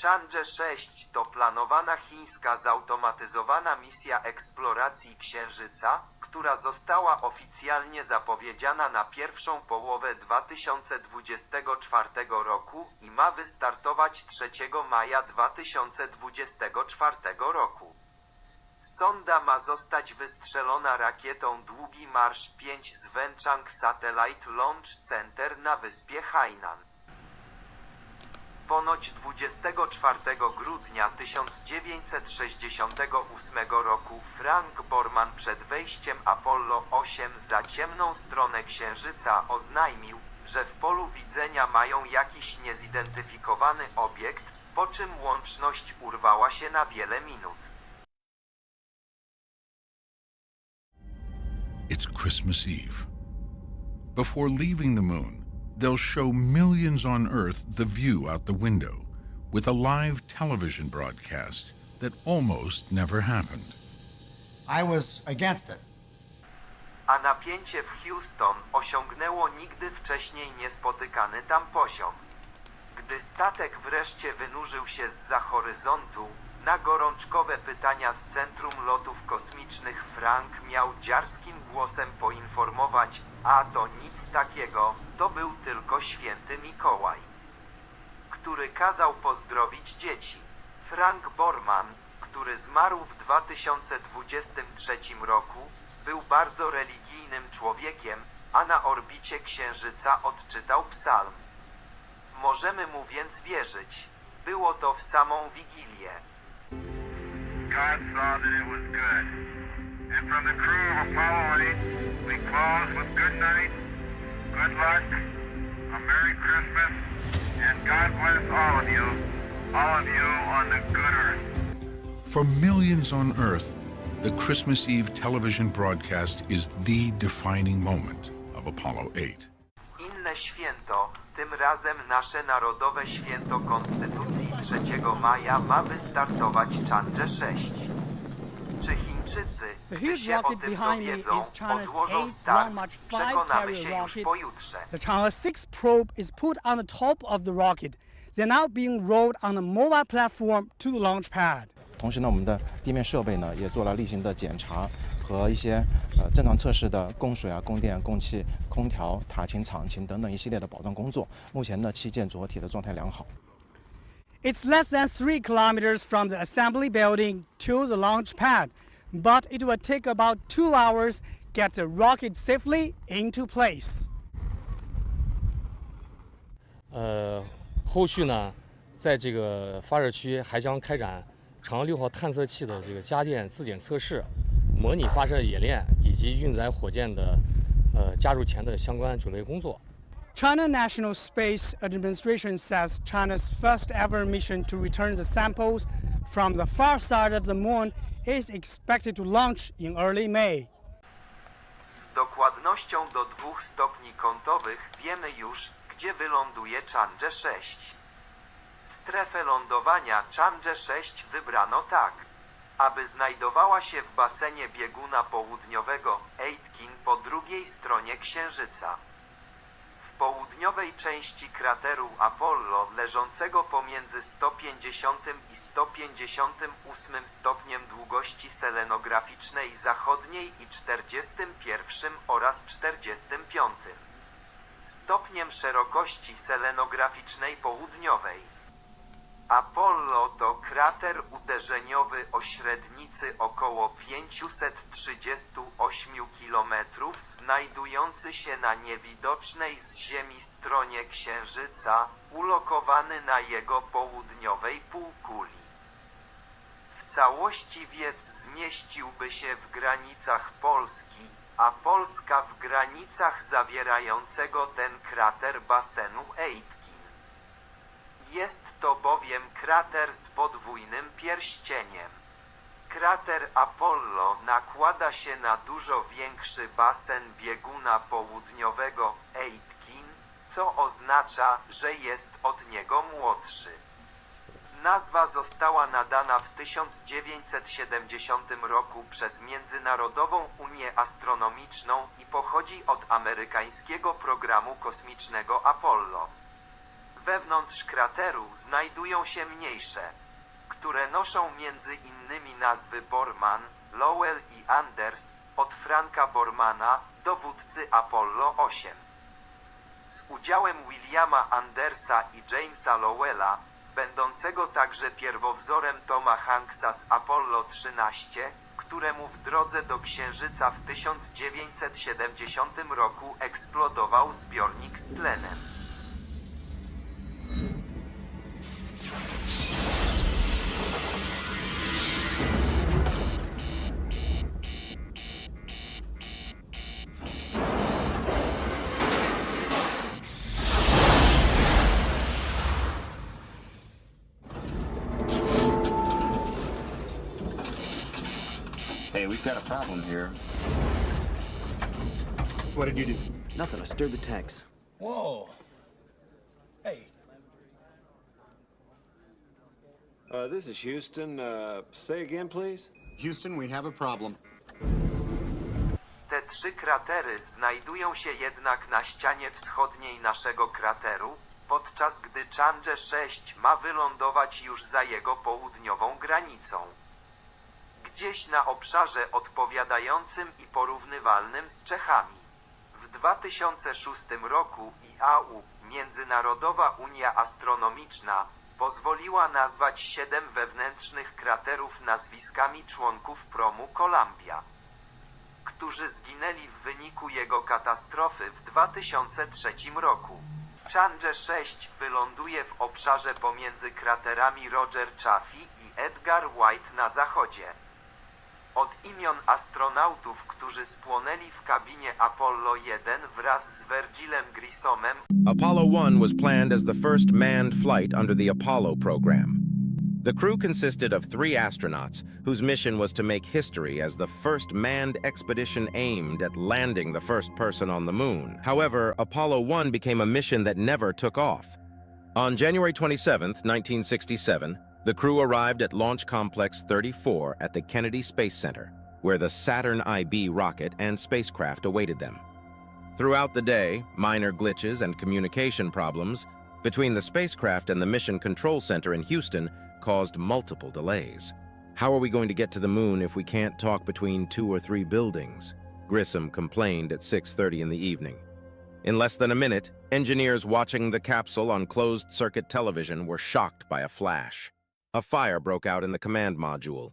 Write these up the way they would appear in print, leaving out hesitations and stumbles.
Chang'e 6 to planowana chińska zautomatyzowana misja eksploracji Księżyca, która została oficjalnie zapowiedziana na pierwszą połowę 2024 roku i ma wystartować 3 maja 2024 roku. Sonda ma zostać wystrzelona rakietą Długi Marsz 5 z Wenchang Satellite Launch Center na wyspie Hainan. Ponoć 24 grudnia 1968 roku Frank Borman przed wejściem Apollo 8 za ciemną stronę Księżyca oznajmił, że w polu widzenia mają jakiś niezidentyfikowany obiekt, po czym łączność urwała się na wiele minut. It's Christmas Eve. Before leaving the moon, they'll show millions on Earth the view out the window, with a live television broadcast that almost never happened. I was against it. A napięcie w Houston osiągnęło nigdy wcześniej niespotykany tam poziom. Gdy statek wreszcie wynurzył się zza horyzontu, na gorączkowe pytania z Centrum Lotów Kosmicznych Frank miał dziarskim głosem poinformować: a to nic takiego, to był tylko święty Mikołaj, który kazał pozdrowić dzieci. Frank Borman, który zmarł w 2023 roku, był bardzo religijnym człowiekiem, a na orbicie Księżyca odczytał psalm. Możemy mu więc wierzyć. Było to w samą Wigilię. God saw that it was good. And from the crew of Apollo 8, we close with good night, good luck, a Merry Christmas, and God bless all of you on the good earth. For millions on Earth, the Christmas Eve television broadcast is the defining moment of Apollo 8. Inne święto, tym razem nasze Narodowe Święto Konstytucji 3 maja ma wystartować Chang'e 6. Czy Chińczycy, gdy się o tym dowiedzą, odłożą start, przekonamy się już pojutrze. The Chang'e 6 probe is put on the top of the rocket. They're now being rolled on a mobile platform to the launch pad. 同时呢，我们的地面设备呢也做了例行的检查和一些正常测试的供水啊、供电、供气、空调、塔勤、场勤等等一系列的保障工作。目前呢，器件组合体的状态良好。It's less than 3 kilometers from the assembly building to the launch pad, but it will take about 2 hours get the rocket safely into place. 后续呢，在这个发射区还将开展长6号探测器的这个家电自检测试、模拟发射演练以及运载火箭的加入前的相关准备工作。China National Space Administration says China's first ever mission to return the samples from the far side of the moon is expected to launch in early May. Z dokładnością do 2 stopni kątowych wiemy już, gdzie wyląduje Chang'e 6. Strefę lądowania Chang'e 6 wybrano tak, aby znajdowała się w basenie bieguna południowego Aitken po drugiej stronie Księżyca. W południowej części krateru Apollo, leżącego pomiędzy 150 i 158 stopniem długości selenograficznej zachodniej i 41 oraz 45 stopniem szerokości selenograficznej południowej. Apollo to krater uderzeniowy o średnicy około 538 km, znajdujący się na niewidocznej z Ziemi stronie Księżyca, ulokowany na jego południowej półkuli. W całości wiec zmieściłby się w granicach Polski, a Polska w granicach zawierającego ten krater basenu Aitken. Jest to bowiem krater z podwójnym pierścieniem. Krater Apollo nakłada się na dużo większy basen bieguna południowego Aitken, co oznacza, że jest od niego młodszy. Nazwa została nadana w 1970 roku przez Międzynarodową Unię Astronomiczną i pochodzi od amerykańskiego programu kosmicznego Apollo. Wewnątrz krateru znajdują się mniejsze, które noszą między innymi nazwy Borman, Lowell i Anders, od Franka Bormana, dowódcy Apollo 8. Z udziałem Williama Andersa i Jamesa Lowella, będącego także pierwowzorem Toma Hanksa z Apollo 13, któremu w drodze do Księżyca w 1970 roku eksplodował zbiornik z tlenem. Hey, we've got a problem here. What did you do? Nothing. I stirred the tanks. Whoa. Hey. This is Houston. Say again, please. Houston, we have a problem. Te trzy kratery znajdują się jednak na ścianie wschodniej naszego krateru, podczas gdy Chang'e 6 ma wylądować już za jego południową granicą. Gdzieś na obszarze odpowiadającym i porównywalnym z Czechami. W 2006 roku IAU, Międzynarodowa Unia Astronomiczna, pozwoliła nazwać 7 wewnętrznych kraterów nazwiskami członków promu Columbia, którzy zginęli w wyniku jego katastrofy w 2003 roku. Chang'e 6 wyląduje w obszarze pomiędzy kraterami Roger Chaffee i Edgar White na zachodzie. Od imion astronautów, którzy spłonęli w kabinie Apollo 1 wraz z Virgilem Grissomem, Apollo 1 was planned as the first manned flight under the Apollo program. The crew consisted of 3 astronauts whose mission was to make history as the first manned expedition aimed at landing the first person on the moon. However, Apollo 1 became a mission that never took off. On January 27, 1967, the crew arrived at Launch Complex 34 at the Kennedy Space Center, where the Saturn IB rocket and spacecraft awaited them. Throughout the day, minor glitches and communication problems between the spacecraft and the Mission Control Center in Houston caused multiple delays. "How are we going to get to the moon if we can't talk between 2 or 3 buildings?" Grissom complained at 6:30 in the evening. In less than a minute, engineers watching the capsule on closed-circuit television were shocked by a flash. A fire broke out in the command module.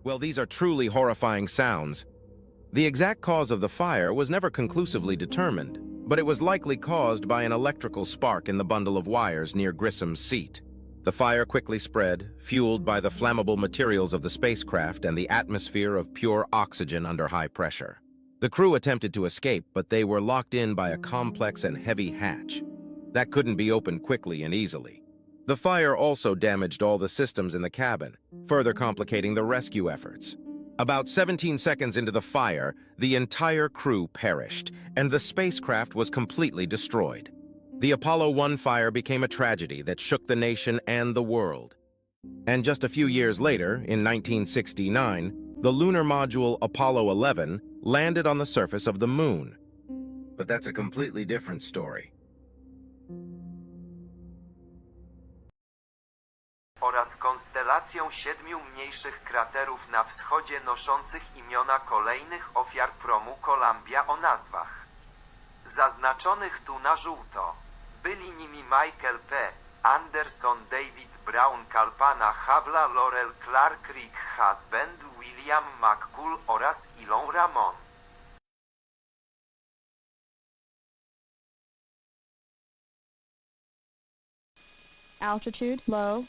Well, these are truly horrifying sounds. The exact cause of the fire was never conclusively determined, but it was likely caused by an electrical spark in the bundle of wires near Grissom's seat. The fire quickly spread, fueled by the flammable materials of the spacecraft and the atmosphere of pure oxygen under high pressure. The crew attempted to escape, but they were locked in by a complex and heavy hatch. That couldn't be opened quickly and easily. The fire also damaged all the systems in the cabin, further complicating the rescue efforts. About 17 seconds into the fire, the entire crew perished, and the spacecraft was completely destroyed. The Apollo 1 fire became a tragedy that shook the nation and the world. And just a few years later, in 1969, the lunar module Apollo 11 landed on the surface of the moon. But that's a completely different story. Oraz konstelacją 7 mniejszych kraterów na wschodzie noszących imiona kolejnych ofiar promu Columbia o nazwach zaznaczonych tu na żółto. Byli nimi Michael P. Anderson, David Brown, Kalpana Havla, Laurel Clark, Rick Husband, William McCool oraz Elon Ramon. Altitude low.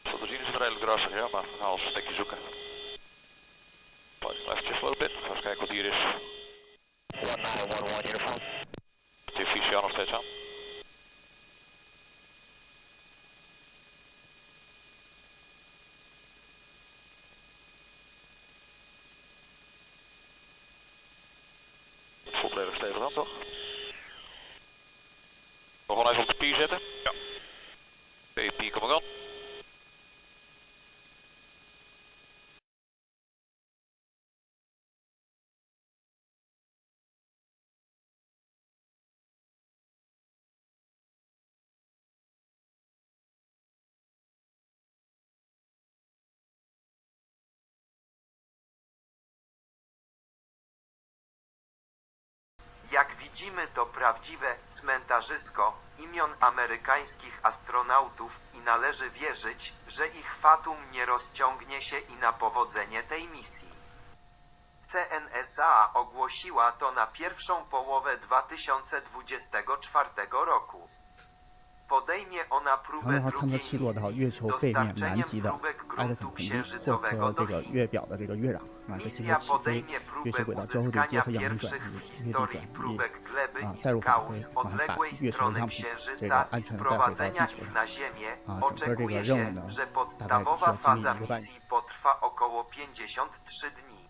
Fotogenisch redelijk drassig, ja, maar ga ons een stekje zoeken. Blijf just a little bit, ga eens kijken wat hier is. 1911 uniform. Diffusion nog steeds aan. Volledig stevig aan, toch? Nog gewoon even op de pier zetten. Ja. Pier, kom maar aan. Jak widzimy, to prawdziwe cmentarzysko imion amerykańskich astronautów i należy wierzyć, że ich fatum nie rozciągnie się i na powodzenie tej misji. CNSA ogłosiła to na pierwszą połowę 2024 roku. Podejmie ona próbę drugiej misji z dostarczeniem próbek gruntu księżycowego do Chin. Misja podejmie próbę uzyskania pierwszych w historii próbek gleby i skał z odległej strony Księżyca i sprowadzenia ich na Ziemię. Oczekuje się, że podstawowa faza misji potrwa około 53 dni.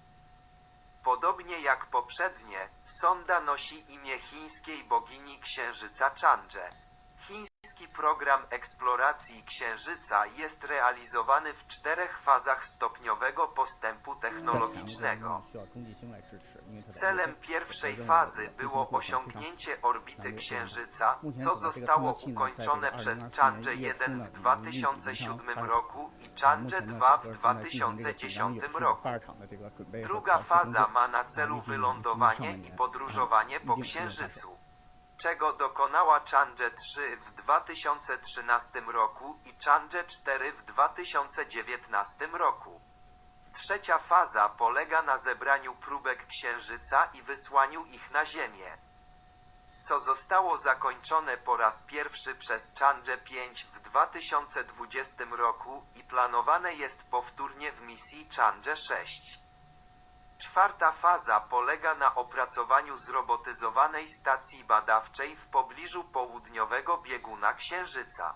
Podobnie jak poprzednie, sonda nosi imię chińskiej bogini Księżyca Chang'e. Chiński program eksploracji Księżyca jest realizowany w 4 fazach stopniowego postępu technologicznego. Celem pierwszej fazy było osiągnięcie orbity Księżyca, co zostało ukończone przez Chang'e 1 w 2007 roku i Chang'e 2 w 2010 roku. Druga faza ma na celu wylądowanie i podróżowanie po Księżycu, czego dokonała Chang'e 3 w 2013 roku i Chang'e 4 w 2019 roku. Trzecia faza polega na zebraniu próbek Księżyca i wysłaniu ich na Ziemię, co zostało zakończone po raz pierwszy przez Chang'e 5 w 2020 roku i planowane jest powtórnie w misji Chang'e 6. Czwarta faza polega na opracowaniu zrobotyzowanej stacji badawczej w pobliżu południowego bieguna Księżyca.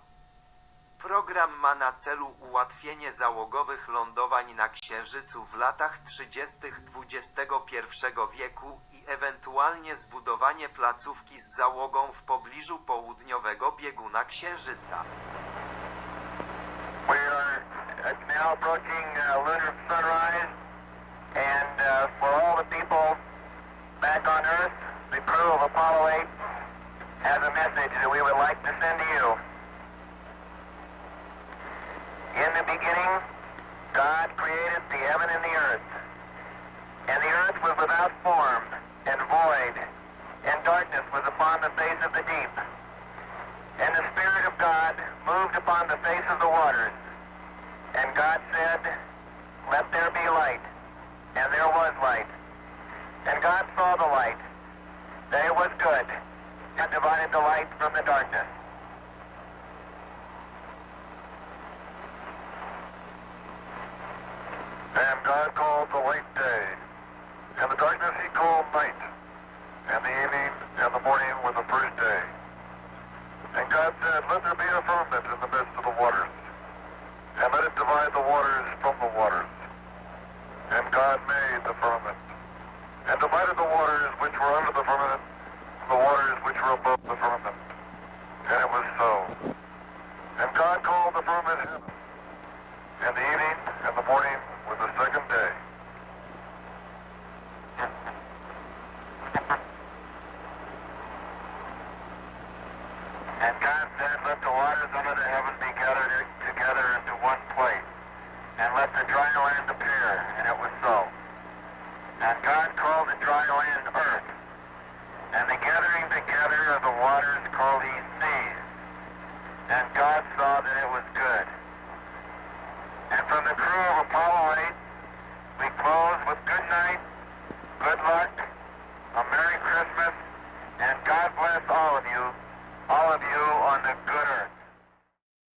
Program ma na celu ułatwienie załogowych lądowań na Księżycu w latach 30. XXI wieku i ewentualnie zbudowanie placówki z załogą w pobliżu południowego bieguna Księżyca. We are now approaching lunar sunrise, and for all the people back on Earth, the crew of Apollo 8 has a message that we would like to send to you. In the beginning, God created the heaven and the earth. And the earth was without form and void, and darkness was upon the face of the deep. And the Spirit of God moved upon the face of the waters. And God said, "Let there be light." And there was light. And God saw the light, that it was good, and divided the light from the darkness. And God called the light day, and the darkness he called night, and the evening and the morning were the first day. And God said, "Let there be a firmament in the midst of the waters, and let it divide the waters from the waters." And God made the firmament, and divided the waters which were under the firmament from the waters which were above the firmament. And it was so. And God called the firmament heaven, and the evening and the morning were the second day. And God said, "Let the waters under the heaven be gathered together into one place, and let the dry land appear." And it was so. And God called the dry land earth, and the gathering together of the waters called he seas. And God saw that it was good. And from the crew of Apollo